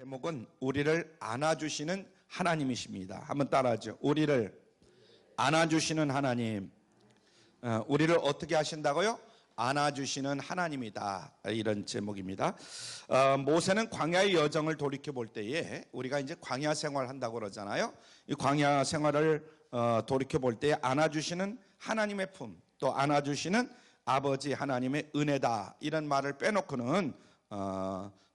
제목은 우리를 안아주시는 하나님이십니다. 한번 따라하죠. 우리를 안아주시는 하나님. 우리를 어떻게 하신다고요? 안아주시는 하나님이다. 이런 제목입니다. 모세는 광야의 여정을 돌이켜볼 때에 우리가 이제 광야 생활을 한다고 그러잖아요. 이 광야 생활을 돌이켜볼 때에 안아주시는 하나님의 품, 또 안아주시는 아버지 하나님의 은혜다. 이런 말을 빼놓고는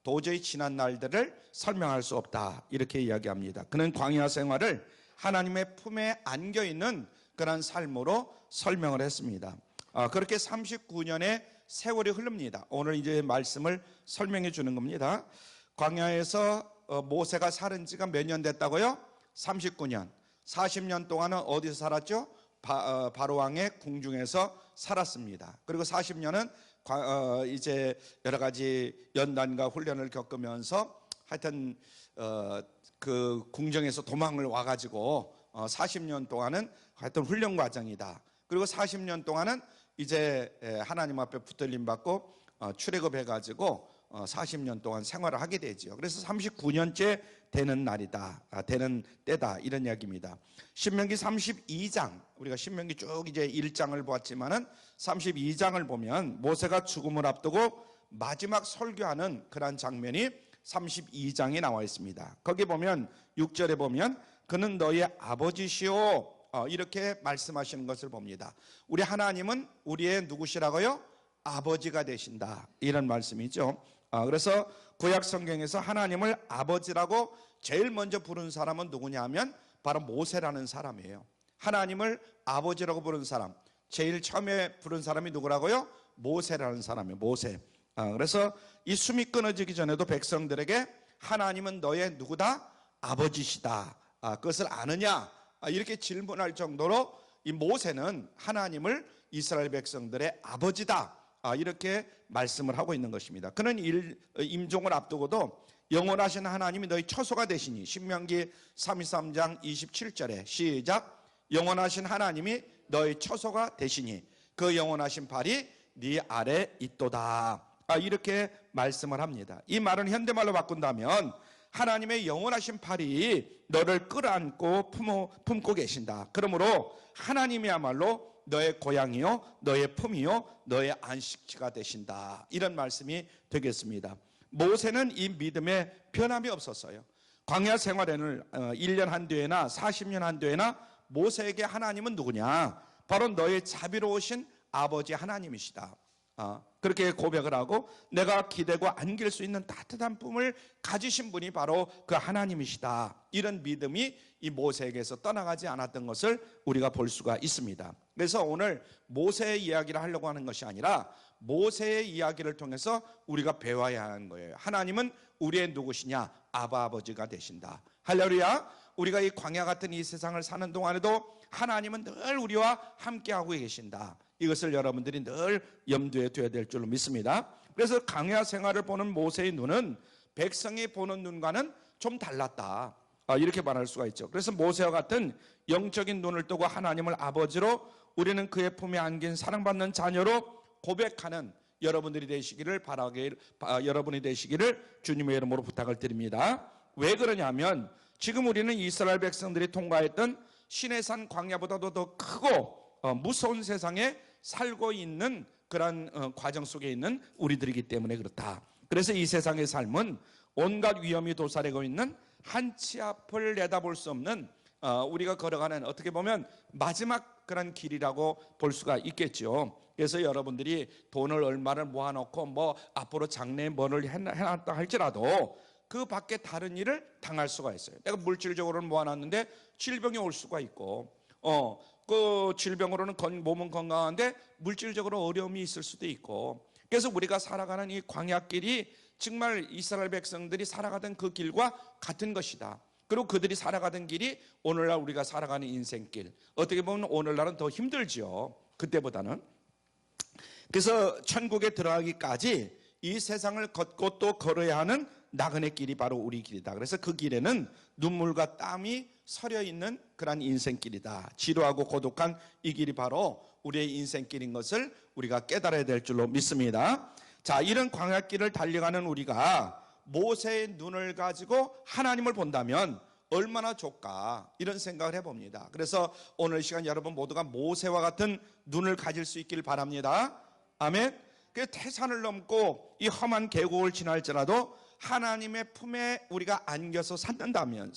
도저히 지난 날들을 설명할 수 없다. 이렇게 이야기합니다. 그는 광야 생활을 하나님의 품에 안겨있는 그런 삶으로 설명을 했습니다. 그렇게 39년의 세월이 흐릅니다. 오늘 이제 말씀을 설명해 주는 겁니다. 광야에서 모세가 살은 지가 몇 년 됐다고요? 39년. 40년 동안은 어디서 살았죠? 바로왕의 궁중에서 살았습니다. 그리고 40년은 이제 여러 가지 연단과 훈련을 겪으면서 하여튼 그 궁정에서 도망을 와가지고 40년 동안은 하여튼 훈련 과정이다. 그리고 40년 동안은 이제 하나님 앞에 붙들림 받고 출애굽해가지고 40년 동안 생활을 하게 되죠. 그래서 39년째 되는 날이다, 되는 때다, 이런 이야기입니다. 신명기 32장, 우리가 신명기 쭉 이제 1장을 보았지만은 32장을 보면 모세가 죽음을 앞두고 마지막 설교하는 그러한 장면이 32장에 나와 있습니다. 거기 보면 6절에 보면 그는 너의 아버지시오, 이렇게 말씀하시는 것을 봅니다. 우리 하나님은 우리의 누구시라고요? 아버지가 되신다, 이런 말씀이죠. 그래서 구약 성경에서 하나님을 아버지라고 제일 먼저 부른 사람은 누구냐 하면 바로 모세라는 사람이에요. 하나님을 아버지라고 부른 사람, 제일 처음에 부른 사람이 누구라고요? 모세라는 사람이에요. 모세. 그래서 이 숨이 끊어지기 전에도 백성들에게 하나님은 너의 누구다? 아버지시다. 그것을 아느냐? 이렇게 질문할 정도로 이 모세는 하나님을 이스라엘 백성들의 아버지다, 이렇게 말씀을 하고 있는 것입니다. 그는 임종을 앞두고도 영원하신 하나님이 너희 처소가 되시니, 신명기 33장 27절에 시작. 영원하신 하나님이 너희 처소가 되시니 그 영원하신 발이 네 아래 있도다, 이렇게 말씀을 합니다. 이 말은 현대말로 바꾼다면 하나님의 영원하신 팔이 너를 끌어안고 품고 계신다. 그러므로 하나님이야말로 너의 고향이요, 너의 품이요, 너의 안식지가 되신다, 이런 말씀이 되겠습니다. 모세는 이 믿음에 변함이 없었어요. 광야 생활에는 1년 한뒤에나 40년 한뒤에나 모세에게 하나님은 누구냐? 바로 너의 자비로우신 아버지 하나님이시다, 그렇게 고백을 하고 내가 기대고 안길 수 있는 따뜻한 품을 가지신 분이 바로 그 하나님이시다, 이런 믿음이 이 모세에게서 떠나가지 않았던 것을 우리가 볼 수가 있습니다. 그래서 오늘 모세의 이야기를 하려고 하는 것이 아니라 모세의 이야기를 통해서 우리가 배워야 하는 거예요. 하나님은 우리의 누구시냐? 아버지가 되신다. 할렐루야. 우리가 이 광야 같은 이 세상을 사는 동안에도 하나님은 늘 우리와 함께하고 계신다. 이것을 여러분들이 늘 염두에 둬야 될 줄로 믿습니다. 그래서 광야 생활을 보는 모세의 눈은 백성이 보는 눈과는 좀 달랐다, 이렇게 말할 수가 있죠. 그래서 모세와 같은 영적인 눈을 뜨고 하나님을 아버지로, 우리는 그의 품에 안긴 사랑받는 자녀로 고백하는 여러분들이 되시기를 여러분이 되시기를 주님의 이름으로 부탁을 드립니다. 왜 그러냐면 지금 우리는 이스라엘 백성들이 통과했던 시내산 광야보다도 더 크고 무서운 세상에 살고 있는 그런 과정 속에 있는 우리들이기 때문에 그렇다. 그래서 이 세상의 삶은 온갖 위험이 도사리고 있는 한 치 앞을 내다볼 수 없는 우리가 걸어가는, 어떻게 보면 마지막 그런 길이라고 볼 수가 있겠죠. 그래서 여러분들이 돈을 얼마를 모아놓고 뭐 앞으로 장래에 뭐를 해놨다 할지라도 그 밖에 다른 일을 당할 수가 있어요. 내가 물질적으로는 모아놨는데 질병이 올 수가 있고, 그 질병으로는 몸은 건강한데 물질적으로 어려움이 있을 수도 있고, 그래서 우리가 살아가는 이 광야길이 정말 이스라엘 백성들이 살아가던 그 길과 같은 것이다. 그리고 그들이 살아가던 길이 오늘날 우리가 살아가는 인생길, 어떻게 보면 오늘날은 더 힘들죠, 그때보다는. 그래서 천국에 들어가기까지 이 세상을 걷고 또 걸어야 하는 나그네 길이 바로 우리 길이다. 그래서 그 길에는 눈물과 땀이 서려 있는 그런 인생길이다. 지루하고 고독한 이 길이 바로 우리의 인생길인 것을 우리가 깨달아야 될 줄로 믿습니다. 자, 이런 광야길을 달려가는 우리가 모세의 눈을 가지고 하나님을 본다면 얼마나 좋을까, 이런 생각을 해봅니다. 그래서 오늘 시간 여러분 모두가 모세와 같은 눈을 가질 수 있길 바랍니다. 아멘. 그 태산을 넘고 이 험한 계곡을 지날지라도 하나님의 품에 우리가 안겨서 산다면,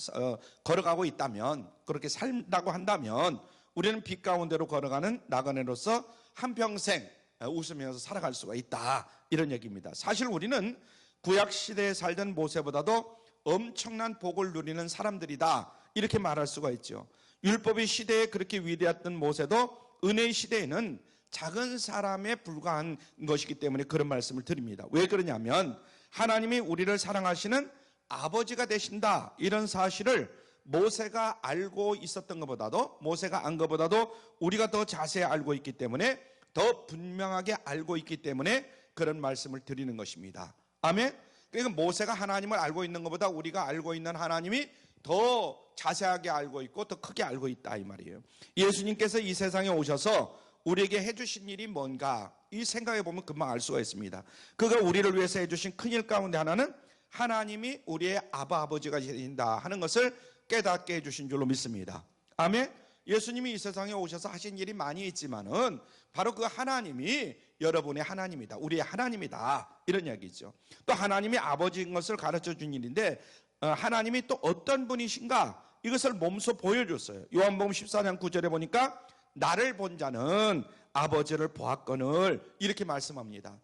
걸어가고 있다면, 그렇게 산다고 한다면 우리는 빛 가운데로 걸어가는 나그네로서 한평생 웃으면서 살아갈 수가 있다, 이런 얘기입니다. 사실 우리는 구약시대에 살던 모세보다도 엄청난 복을 누리는 사람들이다, 이렇게 말할 수가 있죠. 율법의 시대에 그렇게 위대했던 모세도 은혜의 시대에는 작은 사람에 불과한 것이기 때문에 그런 말씀을 드립니다. 왜 그러냐면 하나님이 우리를 사랑하시는 아버지가 되신다, 이런 사실을 모세가 알고 있었던 것보다도, 모세가 안 것보다도 우리가 더 자세히 알고 있기 때문에, 더 분명하게 알고 있기 때문에 그런 말씀을 드리는 것입니다. 아멘. 그러니까 모세가 하나님을 알고 있는 것보다 우리가 알고 있는 하나님이 더 자세하게 알고 있고 더 크게 알고 있다, 이 말이에요. 예수님께서 이 세상에 오셔서 우리에게 해주신 일이 뭔가, 이 생각해 보면 금방 알 수가 있습니다. 그가 우리를 위해서 해주신 큰 일 가운데 하나는 하나님이 우리의 아버지가 되신다 하는 것을 깨닫게 해주신 줄로 믿습니다. 아멘. 예수님이 이 세상에 오셔서 하신 일이 많이 있지만은 바로 그 하나님이 여러분의 하나님이다, 우리의 하나님이다, 이런 이야기죠. 또 하나님이 아버지인 것을 가르쳐 준 일인데, 하나님이 또 어떤 분이신가, 이것을 몸소 보여줬어요. 요한복음 14장 9절에 보니까 나를 본 자는 아버지를 보았거늘, 이렇게 말씀합니다.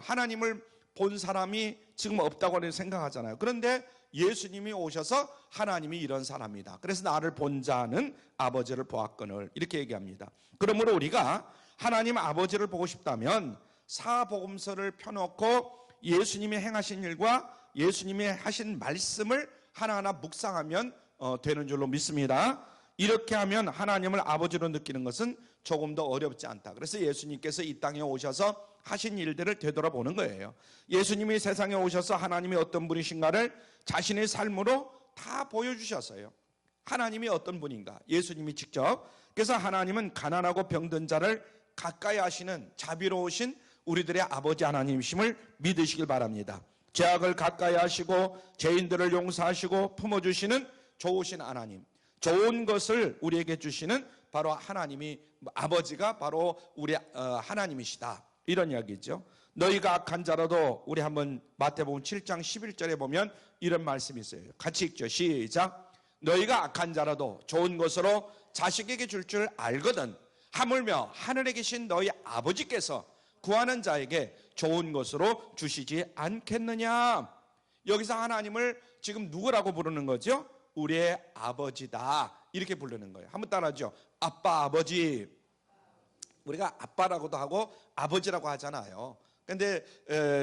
하나님을 본 사람이 지금 없다고 생각하잖아요. 그런데 예수님이 오셔서 하나님이 이런 사람이다, 그래서 나를 본 자는 아버지를 보았거늘, 이렇게 얘기합니다. 그러므로 우리가 하나님 아버지를 보고 싶다면 사복음서를 펴놓고 예수님이 행하신 일과 예수님이 하신 말씀을 하나하나 묵상하면 되는 줄로 믿습니다. 이렇게 하면 하나님을 아버지로 느끼는 것은 조금 더 어렵지 않다. 그래서 예수님께서 이 땅에 오셔서 하신 일들을 되돌아보는 거예요. 예수님이 세상에 오셔서 하나님이 어떤 분이신가를 자신의 삶으로 다 보여주셨어요. 하나님이 어떤 분인가, 예수님이 직접. 그래서 하나님은 가난하고 병든 자를 가까이 하시는 자비로우신 우리들의 아버지 하나님이심을 믿으시길 바랍니다. 죄악을 가까이 하시고 죄인들을 용서하시고 품어주시는 좋으신 하나님, 좋은 것을 우리에게 주시는 바로 하나님이, 아버지가 바로 우리 하나님이시다, 이런 이야기죠. 너희가 악한 자라도, 우리 한번 마태복음 7장 11절에 보면 이런 말씀이 있어요. 같이 읽죠. 시작. 너희가 악한 자라도 좋은 것으로 자식에게 줄 줄 알거든 하물며 하늘에 계신 너희 아버지께서 구하는 자에게 좋은 것으로 주시지 않겠느냐. 여기서 하나님을 지금 누구라고 부르는 거죠? 우리의 아버지다, 이렇게 부르는 거예요. 한번 따라하죠. 아빠, 아버지. 우리가 아빠라고도 하고 아버지라고 하잖아요. 근데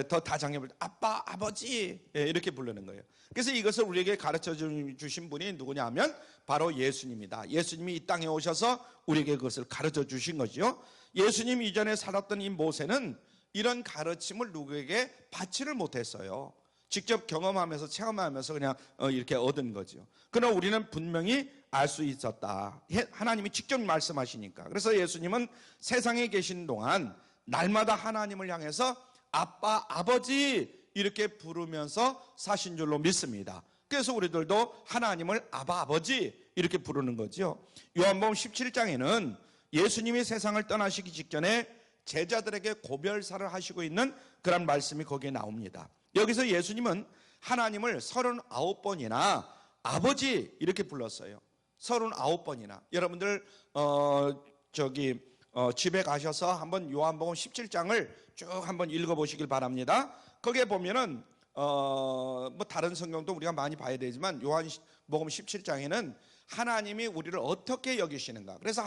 더 다정해 볼 때 아빠, 아버지, 이렇게 부르는 거예요. 그래서 이것을 우리에게 가르쳐 주신 분이 누구냐 하면 바로 예수님이다. 예수님이 이 땅에 오셔서 우리에게 그것을 가르쳐 주신 거죠. 예수님 이전에 살았던 이 모세는 이런 가르침을 누구에게 받지를 못했어요. 직접 경험하면서 체험하면서 그냥 이렇게 얻은 거죠. 그러나 우리는 분명히 알 수 있었다. 하나님이 직접 말씀하시니까. 그래서 예수님은 세상에 계신 동안 날마다 하나님을 향해서 아빠, 아버지 이렇게 부르면서 사신 줄로 믿습니다. 그래서 우리들도 하나님을 아바, 아버지 이렇게 부르는 거죠. 요한복음 17장에는 예수님이 세상을 떠나시기 직전에 제자들에게 고별사를 하시고 있는 그런 말씀이 거기에 나옵니다. 여기서 예수님은 하나님을 39번이나 아버지 이렇게 불렀어요. 39번이나. 여러분들 집에 가셔서 한번 요한복음 17장을 쭉 한번 읽어보시길 바랍니다. 거기에 보면은 뭐 다른 성경도 우리가 많이 봐야 되지만 요한복음 17장에는 하나님이 우리를 어떻게 여기시는가. 그래서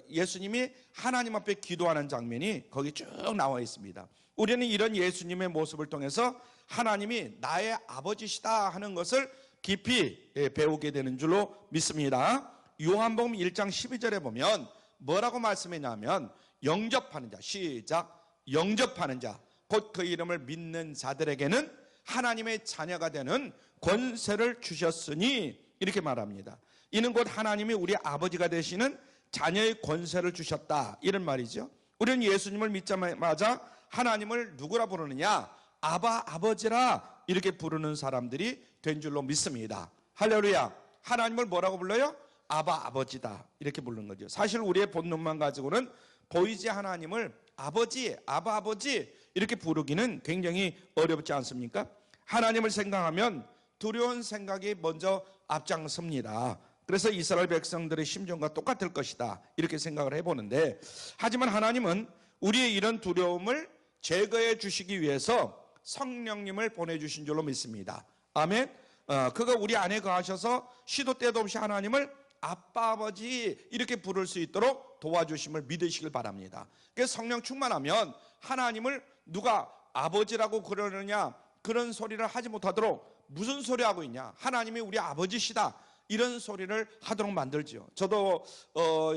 예수님이 하나님 앞에 기도하는 장면이 거기 쭉 나와 있습니다. 우리는 이런 예수님의 모습을 통해서 하나님이 나의 아버지시다 하는 것을 깊이 배우게 되는 줄로 믿습니다. 요한복음 1장 12절에 보면 뭐라고 말씀했냐면 영접하는 자, 시작, 영접하는 자, 곧 그 이름을 믿는 자들에게는 하나님의 자녀가 되는 권세를 주셨으니 이렇게 말합니다. 이는 곧 하나님이 우리 아버지가 되시는 자녀의 권세를 주셨다, 이런 말이죠. 우리는 예수님을 믿자마자 하나님을 누구라 부르느냐? 아바 아버지라 이렇게 부르는 사람들이 된 줄로 믿습니다. 할렐루야. 하나님을 뭐라고 불러요? 아바 아버지다 이렇게 부르는 거죠. 사실 우리의 본능만 가지고는 보이지 하나님을 아버지, 아바 아버지 이렇게 부르기는 굉장히 어렵지 않습니까? 하나님을 생각하면 두려운 생각이 먼저 앞장섭니다. 그래서 이스라엘 백성들의 심정과 똑같을 것이다 이렇게 생각을 해보는데, 하지만 하나님은 우리의 이런 두려움을 제거해 주시기 위해서 성령님을 보내주신 줄로 믿습니다. 아멘. 그가 우리 안에 거하셔서 시도 때도 없이 하나님을 아빠 아버지 이렇게 부를 수 있도록 도와주심을 믿으시길 바랍니다. 그래서 성령 충만하면 하나님을 누가 아버지라고 그러느냐 그런 소리를 하지 못하도록, 무슨 소리 하고 있냐, 하나님이 우리 아버지시다 이런 소리를 하도록 만들죠. 저도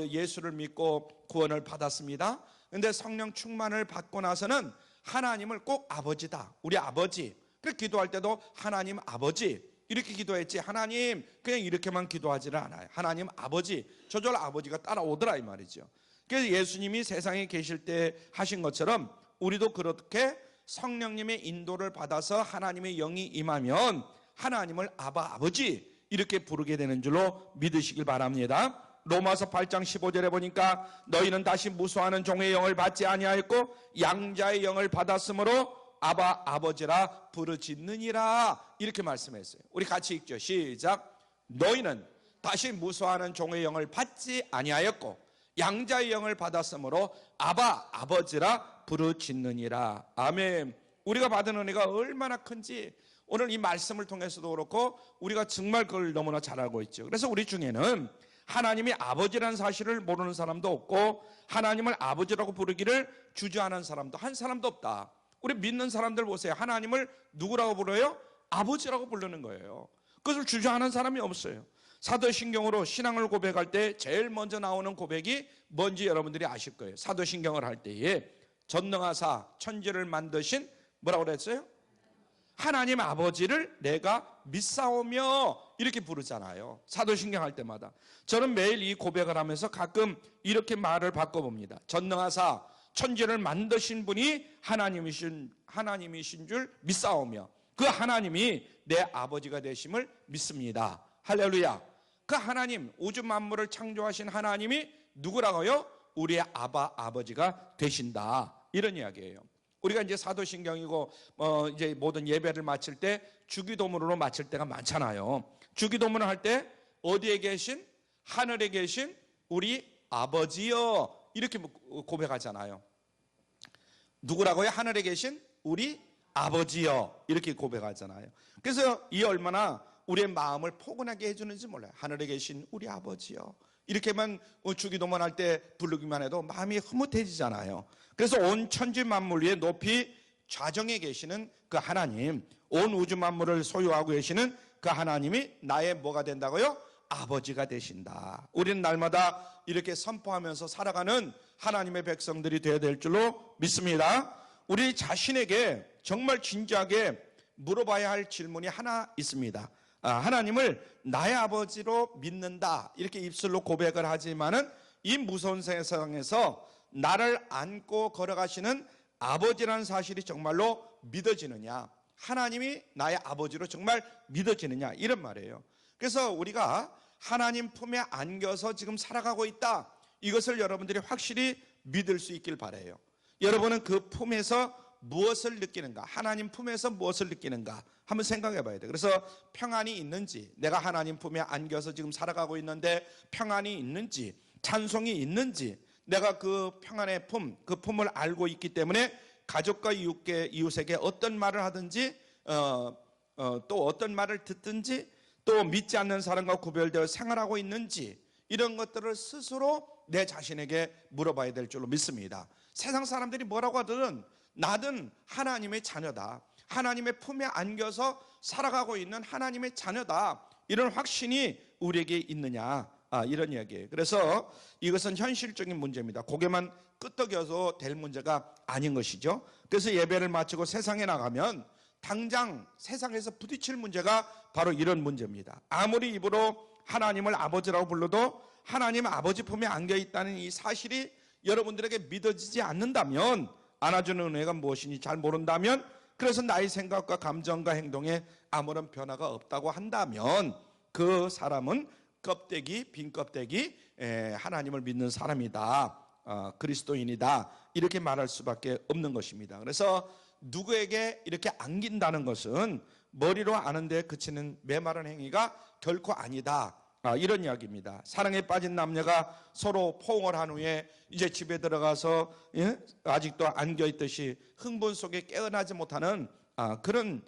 예수를 믿고 구원을 받았습니다. 근데 성령 충만을 받고 나서는 하나님을 꼭 아버지다, 우리 아버지, 그 기도할 때도 하나님 아버지 이렇게 기도했지, 하나님 그냥 이렇게만 기도하지는 않아요. 하나님 아버지, 저절 아버지가 따라오더라 이 말이죠. 그래서 예수님이 세상에 계실 때 하신 것처럼 우리도 그렇게 성령님의 인도를 받아서 하나님의 영이 임하면 하나님을 아바 아버지 이렇게 부르게 되는 줄로 믿으시길 바랍니다. 로마서 8장 15절에 보니까 너희는 다시 무수하는 종의 영을 받지 아니하였고 양자의 영을 받았으므로 아바 아버지라 부르짖느니라 이렇게 말씀했어요. 우리 같이 읽죠. 시작. 너희는 다시 무수하는 종의 영을 받지 아니하였고 양자의 영을 받았으므로 아바 아버지라 부르짖느니라. 아멘. 우리가 받은 은혜가 얼마나 큰지 오늘 이 말씀을 통해서도 그렇고 우리가 정말 그걸 너무나 잘 알고 있죠. 그래서 우리 중에는 하나님이 아버지라는 사실을 모르는 사람도 없고 하나님을 아버지라고 부르기를 주저하는 사람도 한 사람도 없다. 우리 믿는 사람들 보세요. 하나님을 누구라고 불러요? 아버지라고 부르는 거예요. 그것을 주저하는 사람이 없어요. 사도신경으로 신앙을 고백할 때 제일 먼저 나오는 고백이 뭔지 여러분들이 아실 거예요. 사도신경을 할 때에 전능하사 천지를 만드신 뭐라고 그랬어요? 하나님 아버지를 내가 믿사오며 이렇게 부르잖아요. 사도신경 할 때마다. 저는 매일 이 고백을 하면서 가끔 이렇게 말을 바꿔봅니다. 전능하사 천지를 만드신 분이 하나님이신 줄 믿사오며 그 하나님이 내 아버지가 되심을 믿습니다. 할렐루야. 그 하나님, 우주 만물을 창조하신 하나님이 누구라고요? 우리의 아바 아버지가 되신다 이런 이야기예요. 우리가 이제 사도신경이고 이제 모든 예배를 마칠 때 주기도문으로 마칠 때가 많잖아요. 주기도문을 할 때 어디에 계신? 하늘에 계신 우리 아버지여 이렇게 고백하잖아요. 누구라고요? 하늘에 계신 우리 아버지여 이렇게 고백하잖아요. 그래서 이 얼마나 우리의 마음을 포근하게 해주는지 몰라요. 하늘에 계신 우리 아버지여 이렇게만 주기도문 할 때 부르기만 해도 마음이 흐뭇해지잖아요. 그래서 온 천지 만물 위에 높이 좌정에 계시는 그 하나님, 온 우주 만물을 소유하고 계시는 그 하나님이 나의 뭐가 된다고요? 아버지가 되신다. 우리는 날마다 이렇게 선포하면서 살아가는 하나님의 백성들이 되어야 될 줄로 믿습니다. 우리 자신에게 정말 진지하게 물어봐야 할 질문이 하나 있습니다. 하나님을 나의 아버지로 믿는다 이렇게 입술로 고백을 하지만은 이 무서운 세상에서 나를 안고 걸어가시는 아버지라는 사실이 정말로 믿어지느냐, 하나님이 나의 아버지로 정말 믿어지느냐 이런 말이에요. 그래서 우리가 하나님 품에 안겨서 지금 살아가고 있다, 이것을 여러분들이 확실히 믿을 수 있길 바라요. 여러분은 그 품에서 무엇을 느끼는가, 하나님 품에서 무엇을 느끼는가 한번 생각해 봐야 돼요. 그래서 평안이 있는지, 내가 하나님 품에 안겨서 지금 살아가고 있는데 평안이 있는지, 찬송이 있는지, 내가 그 평안의 품, 그 품을 알고 있기 때문에 가족과 이웃에게 어떤 말을 하든지 또 어떤 말을 듣든지 또 믿지 않는 사람과 구별되어 생활하고 있는지 이런 것들을 스스로 내 자신에게 물어봐야 될 줄로 믿습니다. 세상 사람들이 뭐라고 하든 나는 하나님의 자녀다, 하나님의 품에 안겨서 살아가고 있는 하나님의 자녀다, 이런 확신이 우리에게 있느냐 이런 이야기예요. 그래서 이것은 현실적인 문제입니다. 고개만 끄덕여서 될 문제가 아닌 것이죠. 그래서 예배를 마치고 세상에 나가면 당장 세상에서 부딪힐 문제가 바로 이런 문제입니다. 아무리 입으로 하나님을 아버지라고 불러도 하나님 아버지 품에 안겨 있다는 이 사실이 여러분들에게 믿어지지 않는다면, 안아주는 은혜가 무엇인지 잘 모른다면 그래서 나의 생각과 감정과 행동에 아무런 변화가 없다고 한다면 그 사람은 빈 껍데기 하나님을 믿는 사람이다, 그리스도인이다, 이렇게 말할 수밖에 없는 것입니다. 그래서 누구에게 이렇게 안긴다는 것은 머리로 아는데 그치는 메마른 행위가 결코 아니다, 이런 이야기입니다. 사랑에 빠진 남녀가 서로 포옹을 한 후에 이제 집에 들어가서 아직도 안겨있듯이 흥분 속에 깨어나지 못하는 그런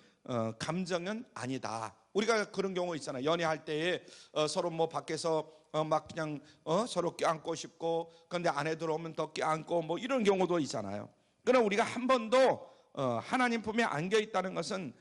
감정은 아니다. 우리가 그런 경우 있잖아요. 연애할 때에 서로 뭐 밖에서 막 그냥 서로 껴안고 싶고, 그런데 안에 들어오면 더 껴안고 뭐 이런 경우도 있잖아요. 그러나 우리가 한 번도 하나님 품에 안겨 있다는 것은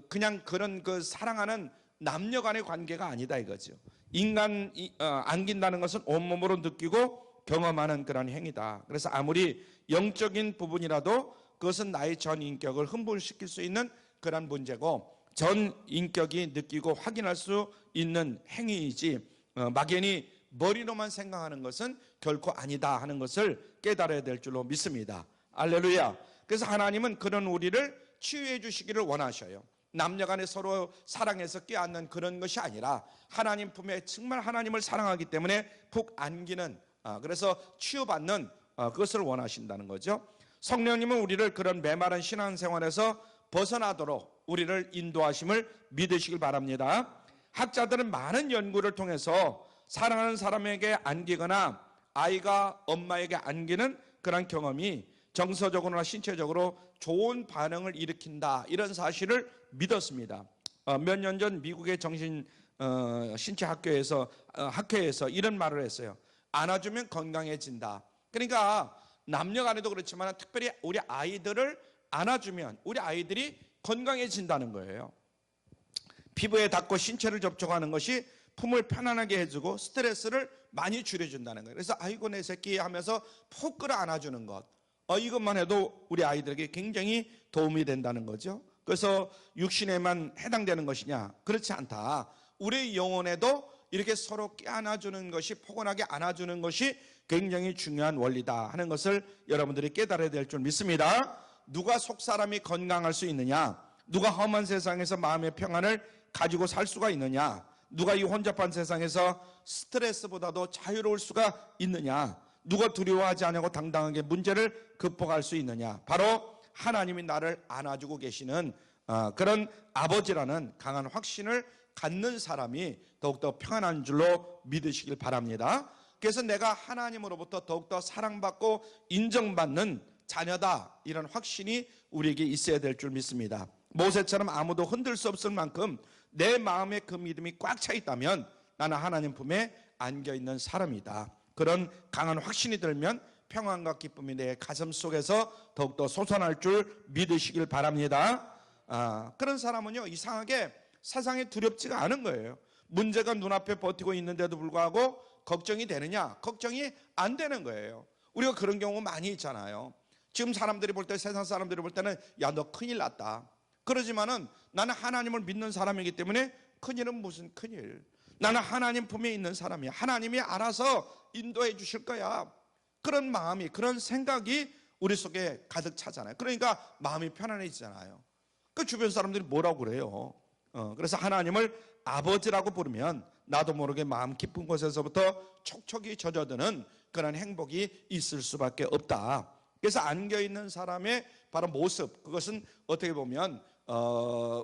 그냥 그런 사랑하는 남녀 간의 관계가 아니다 이거죠. 인간이 안긴다는 것은 온몸으로 느끼고 경험하는 그런 행위다. 그래서 아무리 영적인 부분이라도 그것은 나의 전 인격을 흥분시킬 수 있는 그런 문제고, 전 인격이 느끼고 확인할 수 있는 행위이지 막연히 머리로만 생각하는 것은 결코 아니다 하는 것을 깨달아야 될 줄로 믿습니다. 할렐루야. 그래서 하나님은 그런 우리를 치유해 주시기를 원하셔요. 남녀간에 서로 사랑해서 껴안는 그런 것이 아니라 하나님 품에 정말 하나님을 사랑하기 때문에 푹 안기는, 그래서 치유받는 그것을 원하신다는 거죠. 성령님은 우리를 그런 메마른 신앙생활에서 벗어나도록 우리를 인도하심을 믿으시길 바랍니다. 학자들은 많은 연구를 통해서 사랑하는 사람에게 안기거나 아이가 엄마에게 안기는 그런 경험이 정서적으로나 신체적으로 좋은 반응을 일으킨다, 이런 사실을 믿었습니다. 몇 년 전 미국의 신체학회에서 이런 말을 했어요. 안아주면 건강해진다. 그러니까 남녀 간에도 그렇지만 특별히 우리 아이들을 안아주면 우리 아이들이 건강해진다는 거예요. 피부에 닿고 신체를 접촉하는 것이 품을 편안하게 해주고 스트레스를 많이 줄여준다는 거예요. 그래서 아이고 내 새끼 하면서 푹 끌어 안아주는 것, 이것만 해도 우리 아이들에게 굉장히 도움이 된다는 거죠. 그래서 육신에만 해당되는 것이냐? 그렇지 않다. 우리 영혼에도 이렇게 서로 껴안아주는 것이, 포근하게 안아주는 것이 굉장히 중요한 원리다 하는 것을 여러분들이 깨달아야 될 줄 믿습니다. 누가 속사람이 건강할 수 있느냐? 누가 험한 세상에서 마음의 평안을 가지고 살 수가 있느냐? 누가 이 혼잡한 세상에서 스트레스보다도 자유로울 수가 있느냐? 누가 두려워하지 않고 당당하게 문제를 극복할 수 있느냐? 바로 하나님이 나를 안아주고 계시는 그런 아버지라는 강한 확신을 갖는 사람이 더욱더 평안한 줄로 믿으시길 바랍니다. 그래서 내가 하나님으로부터 더욱더 사랑받고 인정받는 자녀다, 이런 확신이 우리에게 있어야 될 줄 믿습니다. 모세처럼 아무도 흔들 수 없을 만큼 내 마음에 그 믿음이 꽉 차 있다면 나는 하나님 품에 안겨있는 사람이다. 그런 강한 확신이 들면 평안과 기쁨이 내 가슴 속에서 더욱더 솟아날 줄 믿으시길 바랍니다. 그런 사람은요, 이상하게 세상에 두렵지가 않은 거예요. 문제가 눈앞에 버티고 있는데도 불구하고 걱정이 되느냐? 걱정이 안 되는 거예요. 우리가 그런 경우 많이 있잖아요. 지금 사람들이 볼 때, 세상 사람들이 볼 때는 야, 너 큰일 났다. 그러지만은 나는 하나님을 믿는 사람이기 때문에 큰일은 무슨 큰일. 나는 하나님 품에 있는 사람이야. 하나님이 알아서 인도해 주실 거야. 그런 마음이, 그런 생각이 우리 속에 가득 차잖아요. 그러니까 마음이 편안해지잖아요. 그 주변 사람들이 뭐라고 그래요? 그래서 하나님을 아버지라고 부르면 나도 모르게 마음 깊은 곳에서부터 촉촉이 젖어드는 그런 행복이 있을 수밖에 없다. 그래서 안겨있는 사람의 바로 모습, 그것은 어떻게 보면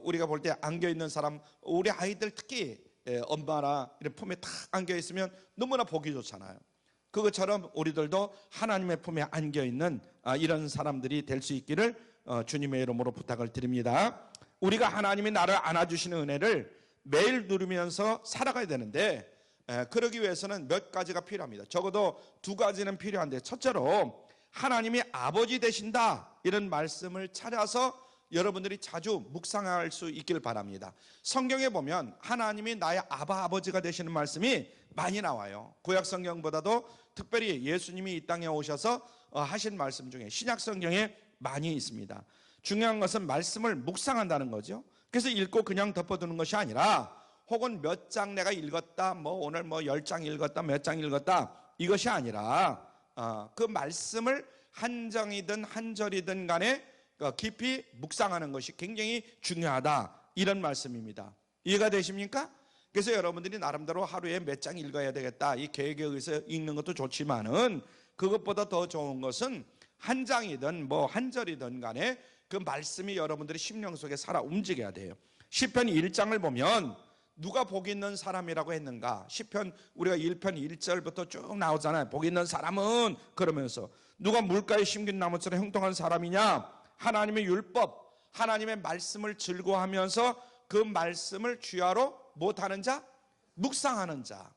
우리가 볼 때 안겨있는 사람, 우리 아이들 특히 엄마나 이런 품에 탁 안겨있으면 너무나 보기 좋잖아요. 그것처럼 우리들도 하나님의 품에 안겨있는 이런 사람들이 될 수 있기를 주님의 이름으로 부탁을 드립니다. 우리가 하나님이 나를 안아주시는 은혜를 매일 누리면서 살아가야 되는데, 그러기 위해서는 몇 가지가 필요합니다. 적어도 두 가지는 필요한데, 첫째로 하나님이 아버지 되신다, 이런 말씀을 찾아서 여러분들이 자주 묵상할 수 있길 바랍니다. 성경에 보면 하나님이 나의 아버지가 되시는 말씀이 많이 나와요. 구약 성경보다도 특별히 예수님이 이 땅에 오셔서 하신 말씀 중에 신약 성경에 많이 있습니다. 중요한 것은 말씀을 묵상한다는 거죠. 그래서 읽고 그냥 덮어두는 것이 아니라, 혹은 몇 장 내가 읽었다, 오늘 10장 읽었다, 몇 장 읽었다, 이것이 아니라 그 말씀을 한 장이든 한 절이든 간에 깊이 묵상하는 것이 굉장히 중요하다, 이런 말씀입니다. 이해가 되십니까? 그래서 여러분들이 나름대로 하루에 몇 장 읽어야 되겠다, 이 계획에 의해서 읽는 것도 좋지만은 그것보다 더 좋은 것은 한 장이든 뭐 한 절이든 간에 그 말씀이 여러분들의 심령 속에 살아 움직여야 돼요. 시편 1장을 보면 누가 복 있는 사람이라고 했는가? 시편 우리가 1편 1절부터 쭉 나오잖아요. 복 있는 사람은 그러면서 누가 물가에 심긴 나무처럼 형통한 사람이냐? 하나님의 율법, 하나님의 말씀을 즐거워하면서 그 말씀을 주야로 못하는 자? 묵상하는 자.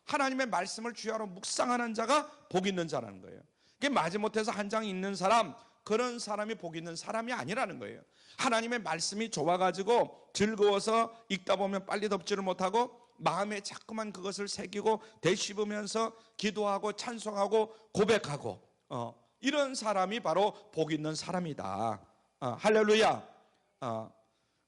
하나님의 말씀을 주야로 묵상하는 자가 복 있는 자라는 거예요. 그게 마지못해서 한 장 읽는 사람, 그런 사람이 복 있는 사람이 아니라는 거예요. 하나님의 말씀이 좋아가지고 즐거워서 읽다 보면 빨리 덮지를 못하고 마음에 자꾸만 그것을 새기고 되씹으면서 기도하고 찬송하고 고백하고 이런 사람이 바로 복 있는 사람이다. 할렐루야.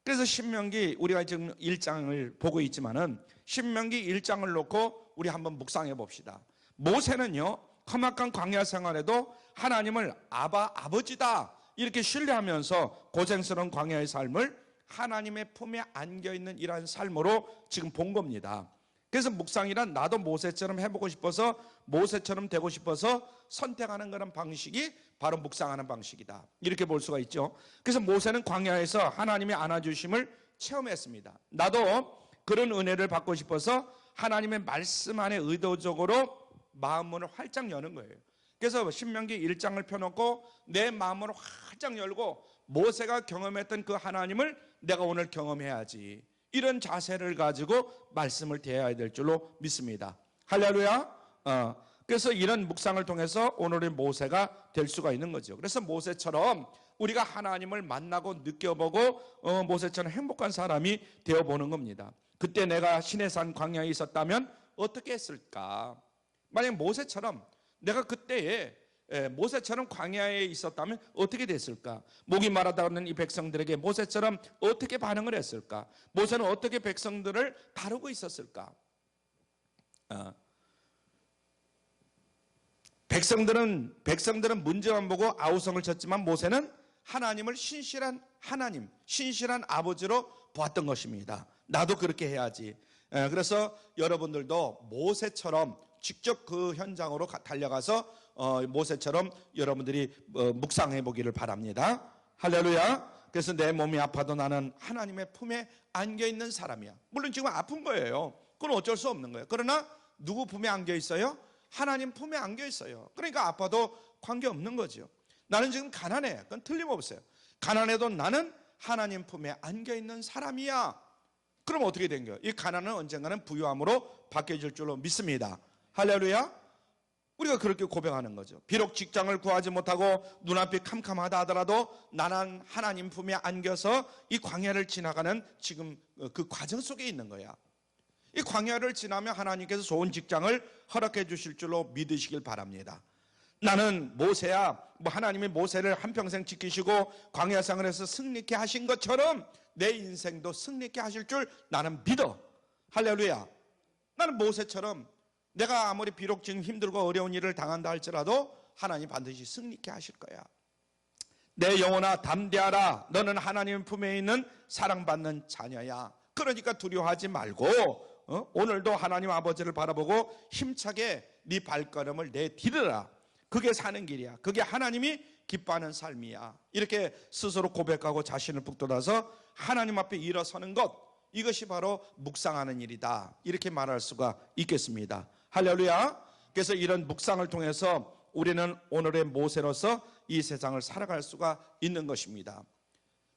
그래서 신명기, 우리가 지금 1장을 보고 있지만은 신명기 1장을 놓고 우리 한번 묵상해 봅시다. 모세는요, 험악한 광야 생활에도 하나님을 아버지다 이렇게 신뢰하면서 고생스러운 광야의 삶을 하나님의 품에 안겨있는 이러한 삶으로 지금 본 겁니다. 그래서 묵상이란 나도 모세처럼 해보고 싶어서, 모세처럼 되고 싶어서 선택하는 그런 방식이 바로 묵상하는 방식이다, 이렇게 볼 수가 있죠. 그래서 모세는 광야에서 하나님의 안아주심을 체험했습니다. 나도 그런 은혜를 받고 싶어서 하나님의 말씀 안에 의도적으로 마음문을 활짝 여는 거예요. 그래서 신명기 1장을 펴놓고 내 마음을 활짝 열고 모세가 경험했던 그 하나님을 내가 오늘 경험해야지, 이런 자세를 가지고 말씀을 대해야 될 줄로 믿습니다. 할렐루야. 그래서 이런 묵상을 통해서 오늘의 모세가 될 수가 있는 거죠. 그래서 모세처럼 우리가 하나님을 만나고 느껴보고 모세처럼 행복한 사람이 되어보는 겁니다. 그때 내가 시내산 광야에 있었다면 어떻게 했을까? 만약 모세처럼 내가 그때에 모세처럼 광야에 있었다면 어떻게 됐을까? 목이 마르다는 이 백성들에게 모세처럼 어떻게 반응을 했을까? 모세는 어떻게 백성들을 다루고 있었을까? 백성들은 문제만 보고 아우성을 쳤지만 모세는 하나님을 신실한 하나님, 신실한 아버지로 보았던 것입니다. 나도 그렇게 해야지. 그래서 여러분들도 모세처럼 직접 그 현장으로 달려가서 모세처럼 여러분들이 묵상해 보기를 바랍니다. 할렐루야. 그래서 내 몸이 아파도 나는 하나님의 품에 안겨 있는 사람이야. 물론 지금 아픈 거예요. 그건 어쩔 수 없는 거예요. 그러나 누구 품에 안겨 있어요? 하나님 품에 안겨 있어요. 그러니까 아파도 관계없는 거죠. 나는 지금 가난해. 그건 틀림없어요. 가난해도 나는 하나님 품에 안겨 있는 사람이야. 그럼 어떻게 된 거예요? 이 가난은 언젠가는 부유함으로 바뀌어질 줄로 믿습니다. 할렐루야. 우리가 그렇게 고백하는 거죠. 비록 직장을 구하지 못하고 눈앞이 캄캄하다 하더라도 나는 하나님 품에 안겨서 이 광야를 지나가는 지금 그 과정 속에 있는 거야. 이 광야를 지나면 하나님께서 좋은 직장을 허락해 주실 줄로 믿으시길 바랍니다. 나는 모세야, 하나님이 모세를 한평생 지키시고 광야생을 해서 승리케 하신 것처럼 내 인생도 승리케 하실 줄 나는 믿어. 할렐루야. 나는 모세처럼 내가 아무리 비록 지금 힘들고 어려운 일을 당한다 할지라도 하나님 반드시 승리케 하실 거야. 내 영혼아 담대하라. 너는 하나님 품에 있는 사랑받는 자녀야. 그러니까 두려워하지 말고 오늘도 하나님 아버지를 바라보고 힘차게 네 발걸음을 내디뎌라. 그게 사는 길이야. 그게 하나님이 기뻐하는 삶이야. 이렇게 스스로 고백하고 자신을 북돋아서 하나님 앞에 일어서는 것, 이것이 바로 묵상하는 일이다. 이렇게 말할 수가 있겠습니다. 할렐루야. 그래서 이런 묵상을 통해서 우리는 오늘의 모세로서 이 세상을 살아갈 수가 있는 것입니다.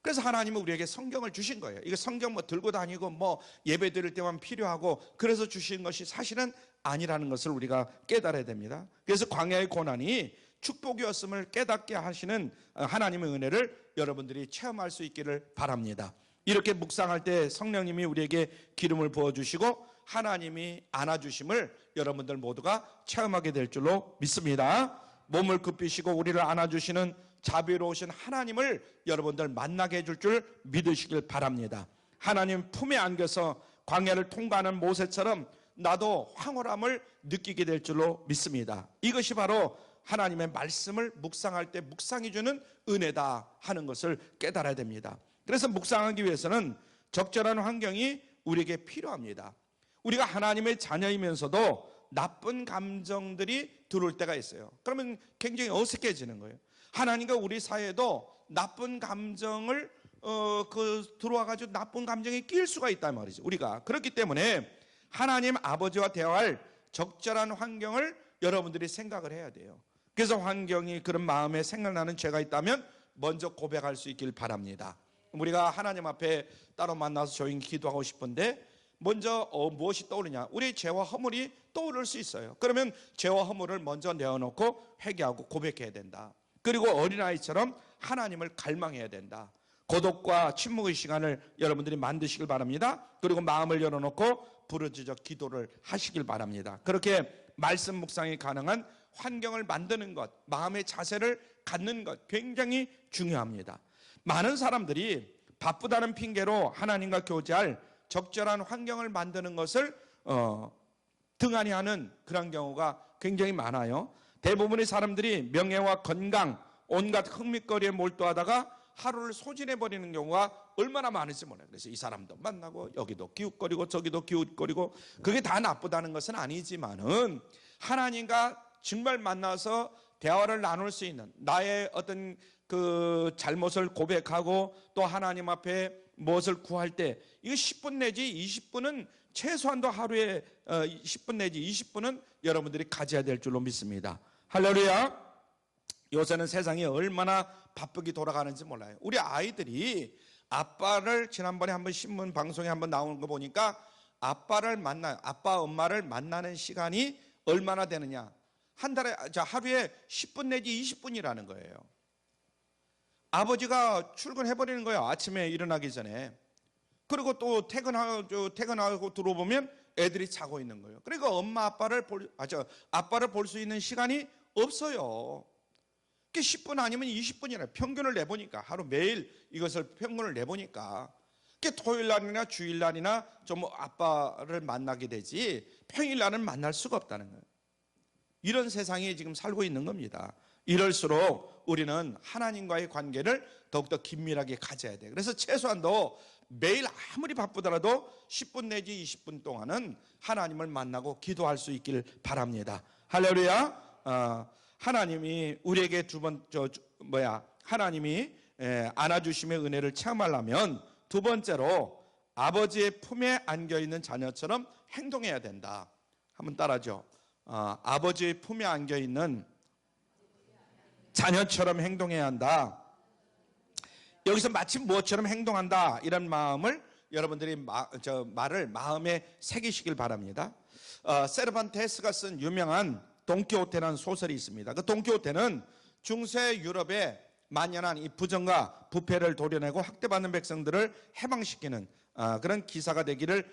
그래서 하나님은 우리에게 성경을 주신 거예요. 이거 성경 들고 다니고 예배 드릴 때만 필요하고 그래서 주신 것이 사실은 아니라는 것을 우리가 깨달아야 됩니다. 그래서 광야의 고난이 축복이었음을 깨닫게 하시는 하나님의 은혜를 여러분들이 체험할 수 있기를 바랍니다. 이렇게 묵상할 때 성령님이 우리에게 기름을 부어주시고 하나님이 안아주심을 여러분들 모두가 체험하게 될 줄로 믿습니다. 몸을 굽히시고 우리를 안아주시는 자비로우신 하나님을 여러분들 만나게 해줄 줄 믿으시길 바랍니다. 하나님 품에 안겨서 광야를 통과하는 모세처럼 나도 황홀함을 느끼게 될 줄로 믿습니다. 이것이 바로 하나님의 말씀을 묵상할 때 묵상이 주는 은혜다 하는 것을 깨달아야 됩니다. 그래서 묵상하기 위해서는 적절한 환경이 우리에게 필요합니다. 우리가 하나님의 자녀이면서도 나쁜 감정들이 들어올 때가 있어요. 그러면 굉장히 어색해지는 거예요. 하나님과 우리 사이에도 나쁜 감정을 들어와가지고 나쁜 감정에 끼일 수가 있단 말이죠. 우리가 그렇기 때문에 하나님 아버지와 대화할 적절한 환경을 여러분들이 생각을 해야 돼요. 그래서 환경이 그런 마음에 생각나는 죄가 있다면 먼저 고백할 수 있길 바랍니다. 우리가 하나님 앞에 따로 만나서 조용히 기도하고 싶은데 먼저 무엇이 떠오르냐? 우리의 죄와 허물이 떠오를 수 있어요. 그러면 죄와 허물을 먼저 내어놓고 회개하고 고백해야 된다. 그리고 어린아이처럼 하나님을 갈망해야 된다. 고독과 침묵의 시간을 여러분들이 만드시길 바랍니다. 그리고 마음을 열어놓고 부르짖어 기도를 하시길 바랍니다. 그렇게 말씀 묵상이 가능한 환경을 만드는 것, 마음의 자세를 갖는 것 굉장히 중요합니다. 많은 사람들이 바쁘다는 핑계로 하나님과 교제할 적절한 환경을 만드는 것을 등한히 하는 그런 경우가 굉장히 많아요. 대부분의 사람들이 명예와 건강, 온갖 흥미거리에 몰두하다가 하루를 소진해버리는 경우가 얼마나 많을지 몰라요. 그래서 이 사람도 만나고 여기도 기웃거리고 저기도 기웃거리고, 그게 다 나쁘다는 것은 아니지만은 하나님과 정말 만나서 대화를 나눌 수 있는, 나의 어떤 그 잘못을 고백하고 또 하나님 앞에 무엇을 구할 때 이거 10분 내지 20분은 최소한도 하루에 10분 내지 20분은 여러분들이 가져야 될 줄로 믿습니다. 할렐루야. 요새는 세상이 얼마나 바쁘게 돌아가는지 몰라요. 우리 아이들이 아빠를, 지난번에 한번 신문 방송에 한번 나오는 거 보니까 아빠 엄마를 만나는 시간이 얼마나 되느냐, 하루에 10분 내지 20분이라는 거예요. 아버지가 출근해버리는 거예요. 아침에 일어나기 전에. 그리고 또 퇴근하고 들어보면 애들이 자고 있는 거예요. 그러니까 아빠를 볼 수 있는 시간이 없어요. 10분 아니면 20분이나 평균을 내보니까, 하루 매일 이것을 평균을 내보니까 토요일날이나 주일날이나 좀 아빠를 만나게 되지 평일날은 만날 수가 없다는 거예요. 이런 세상에 지금 살고 있는 겁니다. 이럴수록 우리는 하나님과의 관계를 더욱더 긴밀하게 가져야 돼요. 그래서 최소한도 매일 아무리 바쁘더라도 10분 내지 20분 동안은 하나님을 만나고 기도할 수 있길 바랍니다. 할렐루야. 하나님이 우리에게 하나님이 안아주심의 은혜를 체험하려면 두 번째로 아버지의 품에 안겨있는 자녀처럼 행동해야 된다. 한번 따라하죠. 아버지의 품에 안겨있는 자녀처럼 행동해야 한다. 여기서 마치 무엇처럼 행동한다, 이런 마음을 여러분들이 말을 마음에 새기시길 바랍니다. 세르반테스가 쓴 유명한 돈키호테라는 소설이 있습니다. 그 돈키호테는 중세 유럽에 만연한 이 부정과 부패를 도려내고 학대받는 백성들을 해방시키는 그런 기사가 되기를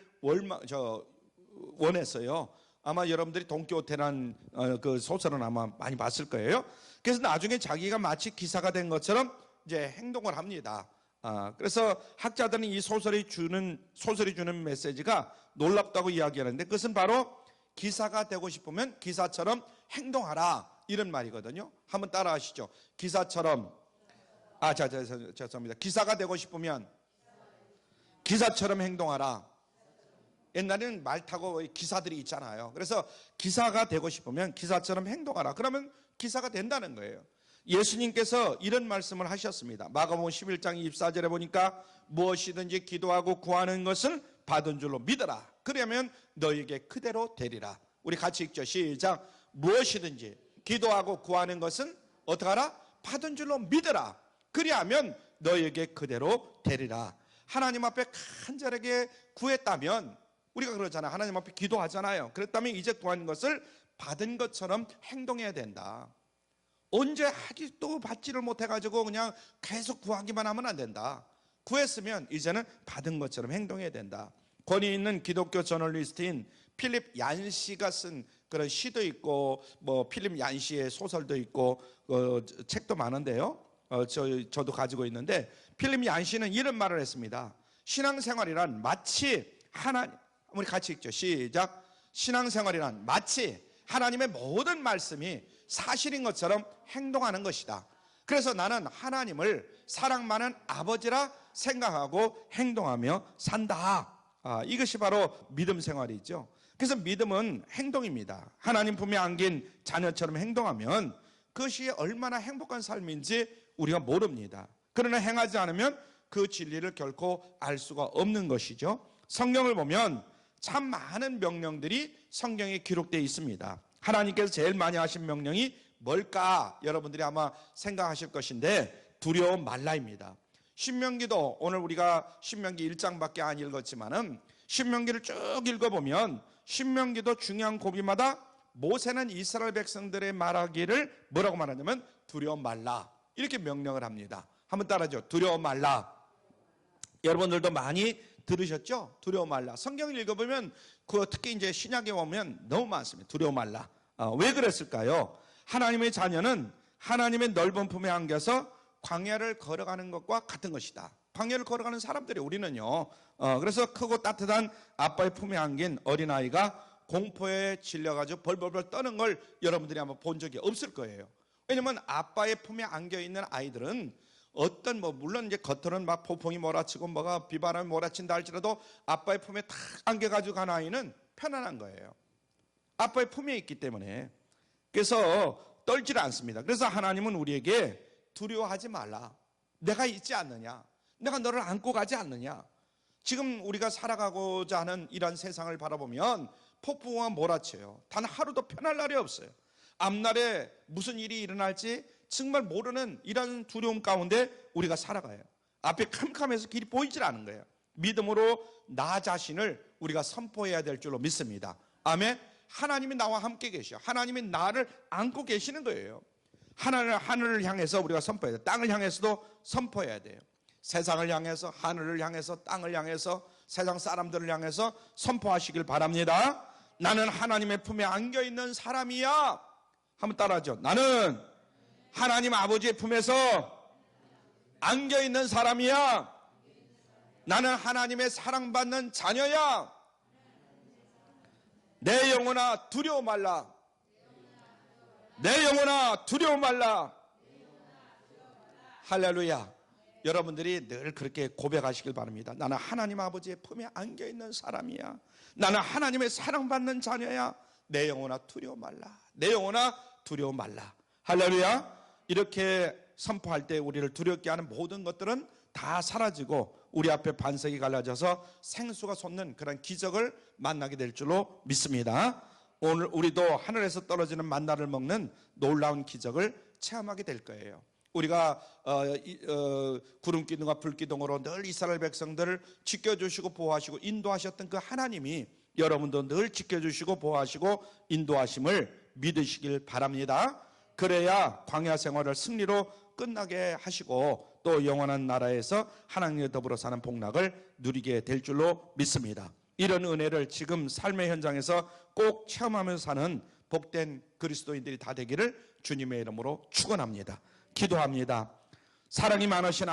원했어요. 아마 여러분들이 돈키호테라는 그 소설은 아마 많이 봤을 거예요. 그래서 나중에 자기가 마치 기사가 된 것처럼 이제 행동을 합니다. 그래서 학자들은 이 소설이 주는 메시지가 놀랍다고 이야기하는데, 그것은 바로 기사가 되고 싶으면 기사처럼 행동하라, 이런 말이거든요. 한번 따라하시죠. 기사처럼. 죄송합니다. 기사가 되고 싶으면 기사처럼 행동하라. 옛날에는 말 타고 기사들이 있잖아요. 그래서 기사가 되고 싶으면 기사처럼 행동하라. 그러면 기사가 된다는 거예요. 예수님께서 이런 말씀을 하셨습니다. 마가복음 11장 24절에 보니까 무엇이든지 기도하고 구하는 것을 받은 줄로 믿어라. 그러면 너에게 그대로 되리라. 우리 같이 읽죠. 시작. 무엇이든지 기도하고 구하는 것은 어떻게 하라? 받은 줄로 믿어라. 그리하면 너에게 그대로 되리라. 하나님 앞에 간절하게 구했다면, 우리가 그러잖아요. 하나님 앞에 기도하잖아요. 그랬다면 이제 구하는 것을 받은 것처럼 행동해야 된다. 언제 아직도 받지를 못해가지고 그냥 계속 구하기만 하면 안 된다. 구했으면 이제는 받은 것처럼 행동해야 된다. 권위 있는 기독교 저널리스트인 필립 얀시가 쓴 그런 시도 있고, 필립 얀시의 소설도 있고, 책도 많은데요. 저도 가지고 있는데, 필립 얀시는 이런 말을 했습니다. 신앙생활이란 마치 우리 같이 읽죠. 시작. 신앙생활이란 마치 하나님의 모든 말씀이 사실인 것처럼 행동하는 것이다. 그래서 나는 하나님을 사랑 많은 아버지라 생각하고 행동하며 산다. 이것이 바로 믿음 생활이죠. 그래서 믿음은 행동입니다. 하나님 품에 안긴 자녀처럼 행동하면 그것이 얼마나 행복한 삶인지 우리가 모릅니다. 그러나 행하지 않으면 그 진리를 결코 알 수가 없는 것이죠. 성경을 보면 참 많은 명령들이 성경에 기록되어 있습니다. 하나님께서 제일 많이 하신 명령이 뭘까? 여러분들이 아마 생각하실 것인데 두려워 말라입니다. 신명기도 오늘 우리가 신명기 1장밖에 안 읽었지만은 신명기를 쭉 읽어보면 신명기도 중요한 고비마다 모세는 이스라엘 백성들의 말하기를 뭐라고 말하냐면 두려워 말라 이렇게 명령을 합니다. 한번 따라하죠. 두려워 말라. 여러분들도 많이 들으셨죠? 두려워 말라. 성경을 읽어보면 특히 이제 신약에 보면 너무 많습니다. 두려워 말라. 왜 그랬을까요? 하나님의 자녀는 하나님의 넓은 품에 안겨서 광야를 걸어가는 것과 같은 것이다. 광야를 걸어가는 사람들이 우리는요. 그래서 크고 따뜻한 아빠의 품에 안긴 어린아이가 공포에 질려가지고 벌벌벌 떠는 걸 여러분들이 아마 본 적이 없을 거예요. 왜냐면 아빠의 품에 안겨있는 아이들은 어떤 물론 이제 겉으로는 막 폭풍이 몰아치고 뭐가 비바람이 몰아친다 할지라도 아빠의 품에 탁 안겨가지고 간 아이는 편안한 거예요. 아빠의 품에 있기 때문에. 그래서 떨지를 않습니다. 그래서 하나님은 우리에게 두려워하지 말라. 내가 있지 않느냐? 내가 너를 안고 가지 않느냐? 지금 우리가 살아가고자 하는 이런 세상을 바라보면 폭풍우가 몰아쳐요. 단 하루도 편할 날이 없어요. 앞날에 무슨 일이 일어날지 정말 모르는 이런 두려움 가운데 우리가 살아가요. 앞에 캄캄해서 길이 보이질 않은 거예요. 믿음으로 나 자신을 우리가 선포해야 될 줄로 믿습니다. 아멘. 하나님이 나와 함께 계셔. 하나님이 나를 안고 계시는 거예요. 하늘을 향해서 우리가 선포해야 돼요. 땅을 향해서도 선포해야 돼요. 세상을 향해서, 하늘을 향해서, 땅을 향해서, 세상 사람들을 향해서 선포하시길 바랍니다. 나는 하나님의 품에 안겨있는 사람이야. 한번 따라하죠. 나는 하나님 아버지의 품에서 안겨있는 사람이야. 나는 하나님의 사랑받는 자녀야. 내 영혼아 두려워 말라. 내 영혼아 두려워 말라. 할렐루야. 여러분들이 늘 그렇게 고백하시길 바랍니다. 나는 하나님 아버지의 품에 안겨있는 사람이야. 나는 하나님의 사랑받는 자녀야. 내 영혼아 두려워 말라. 내 영혼아 두려워 말라. 할렐루야. 이렇게 선포할 때 우리를 두렵게 하는 모든 것들은 다 사라지고 우리 앞에 반석이 갈라져서 생수가 솟는 그런 기적을 만나게 될 줄로 믿습니다. 오늘 우리도 하늘에서 떨어지는 만나를 먹는 놀라운 기적을 체험하게 될 거예요. 우리가 구름기둥과 불기둥으로 늘 이스라엘 백성들을 지켜주시고 보호하시고 인도하셨던 그 하나님이 여러분도 늘 지켜주시고 보호하시고 인도하심을 믿으시길 바랍니다. 그래야 광야 생활을 승리로 끝나게 하시고 또 영원한 나라에서 하나님과 더불어 사는 복락을 누리게 될 줄로 믿습니다. 이런 은혜를 지금 삶의 현장에서 꼭 체험하면서 사는 복된 그리스도인들이 다 되기를 주님의 이름으로 축원합니다. 기도합니다. 사랑이 많으신